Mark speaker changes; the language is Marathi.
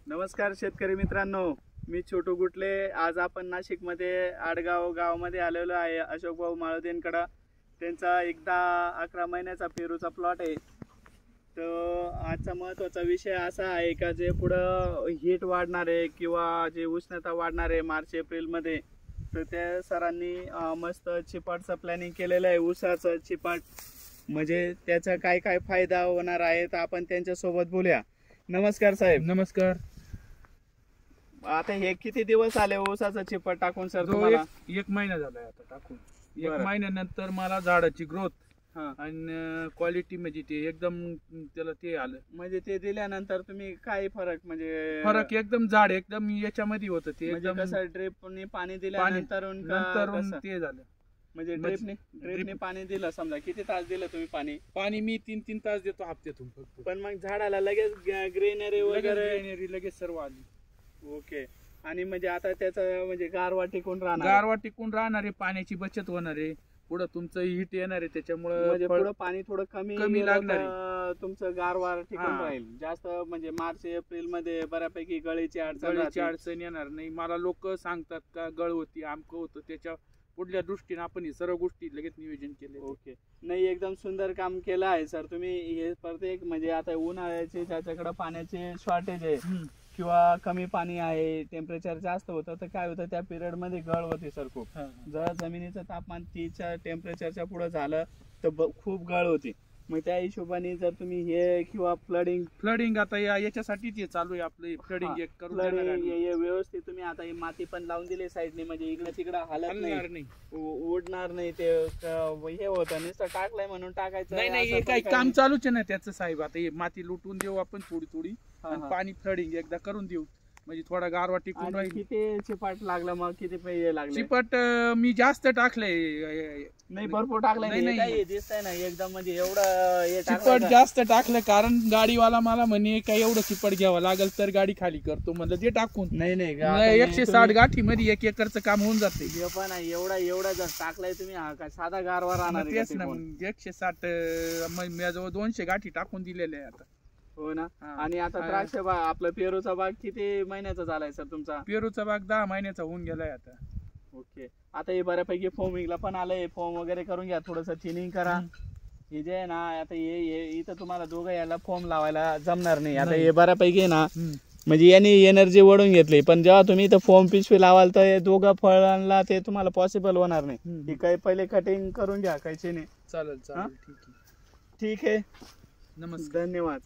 Speaker 1: नमस्कार शेतकरी मित्रांनो, मी छोटू गुटले। आज आपण नाशिकमध्ये आडगाव गावामध्ये आलेलो आहे अशोक भाऊ माळुदेंकडे। त्यांचा एकदा 11 महिन्याचा पेरूचा प्लॉट आहे। तर आजचा महत्त्वाचा विषय असा आहे का जे पुढं हीट वाढणार आहे किंवा जे उष्णता वाढणार आहे मार्च एप्रिल मध्ये, तर त्या सरांनी मस्त चिपाटचं प्लॅनिंग केलेलं आहे। ऊसाचं चिपाट म्हणजे त्याचा काय काय फायदा होणार आहे तर आपण त्यांच्यासोबत बोलूया। नमस्कार साहेब।
Speaker 2: नमस्कार।
Speaker 1: आता हे किती दिवस आले ऊसाचा चिपट टाकून सर तुम्हाला?
Speaker 2: एक महिना झालाय आता टाकून। एक महिन्यानंतर मला झाडाची ग्रोथ
Speaker 1: हा
Speaker 2: आणि क्वालिटी म्हणजे ते एकदम त्याला ते आलं।
Speaker 1: म्हणजे ते दिल्यानंतर तुम्ही काय फरक म्हणजे
Speaker 2: फरक एकदम झाड एकदम याच्यामध्ये होतं ते
Speaker 1: म्हणजे
Speaker 2: एकदम
Speaker 1: कसं ड्रिपने पाणी दिल्यानंतर
Speaker 2: ते झालं।
Speaker 1: म्हणजे ड्रिपने पाणी दिलं, समजा किती तास दिलं तुम्ही पाणी?
Speaker 2: मी 3-3 तास देतो हप्त्यातून फक्त।
Speaker 1: पण मग झाडाला लगेच ग्रीनरी वगैरे
Speaker 2: लगेच सर्व आली।
Speaker 1: ओके। आणि म्हणजे आता त्याचं म्हणजे गारवा टिकून
Speaker 2: राहणार आहे, पाण्याची बचत होणार आहे, पुढे तुमचं हीट येणार आहे, त्याच्यामुळे
Speaker 1: म्हणजे पुढे पाणी थोडं कमी
Speaker 2: लागणार आहे,
Speaker 1: तुमचं गारवा टिकून राहील जास्त। म्हणजे मार्च एप्रिल मध्ये बऱ्यापैकी गळीची
Speaker 2: अडचण येणार नाही। मला लोक सांगतात का गळ होती आमकं होतं, त्याच्या पुढल्या दृष्टीने आपण ही सर्व गोष्टी लगेच नियोजन केले।
Speaker 1: ओके। नाही एकदम सुंदर काम केलं आहे सर तुम्ही। हे प्रत्येक म्हणजे आता उन्हाळ्याचे ज्याच्याकडे पाण्याचे शॉर्टेज आहे किंवा कमी पाणी आहे, टेम्परेचर जास्त होतं, तर काय होतं त्या पिरियड मध्ये गळ होते सर खूप। जर जमिनीचं तापमान 30च्या टेम्परेचरच्या पुढे झालं तर खूप गळ होती। मग त्या हिशोबाने जर तुम्ही हे किंवा फ्लडिंग
Speaker 2: आता याच्यासाठी ते चालू आहे आपलं फ्लडिंग एक करून
Speaker 1: व्यवस्थित तुम्ही आता ही माती पण लावून दिली साईडने, म्हणजे इकडे तिकडे हलत नाही, उडणार नाही ते। हे होतं नुसतं टाकलंय म्हणून टाकायचं
Speaker 2: नाही, काही काम चालूच आहे ना त्याचं साहेब। आता हे माती लुटून देऊ आपण थोडी आणि पाणी फ्लडिंग एकदा करून देऊ, म्हणजे थोडा गारवा टिकून राहील।
Speaker 1: किती चिपाट लागलं मग? किती पैसे लागले?
Speaker 2: चिपाट मी जास्त टाकलंय,
Speaker 1: नाही भरपूर टाकलंय, नाही दिसतंय ना एकदम म्हणजे एवढं
Speaker 2: चिपट जास्त टाकलं, कारण गाडीवाला मला म्हणे काय एवढं चिपट घ्यावं लागेल तर गाडी खाली करतो, म्हणलं ते टाकून नाही 160 गाठी मध्ये 1 एकरचं काम होऊन जाते।
Speaker 1: पण एवढा जर टाकलाय तुम्ही, हा काय साधा गारवा राहणार?
Speaker 2: तेच ना, 160 मी जवळ 200 गाठी टाकून दिलेल्या आहे आता।
Speaker 1: हो ना। आणि आता द्राक्ष बाग आपला पेरूचा बाग किती महिन्याचा झालाय सर तुमचा?
Speaker 2: पेरूचा बाग 10 महिन्याचा होऊन गेलाय आता।
Speaker 1: ओके। आता हे बऱ्यापैकी फॉर्मिंगला पण आलंय, फॉर्म वगैरे करून घ्या, थोडस थिनिंग करा। हे जे आहे ना आता हे इथं तुम्हाला दोघं याला फॉर्म लावायला जमणार नाही। आता हे बऱ्यापैकी ना म्हणजे यांनी एनर्जी वळून घेतली, पण जेव्हा तुम्ही इथं फॉर्म पिशवी लावाल तर हे दोघं फळांना ते तुम्हाला पॉसिबल होणार नाही। ही काही पहिले कटिंग करून घ्या कैचीने।
Speaker 2: चालेल,
Speaker 1: ठीक आहे।
Speaker 2: नमस्कार,
Speaker 1: धन्यवाद।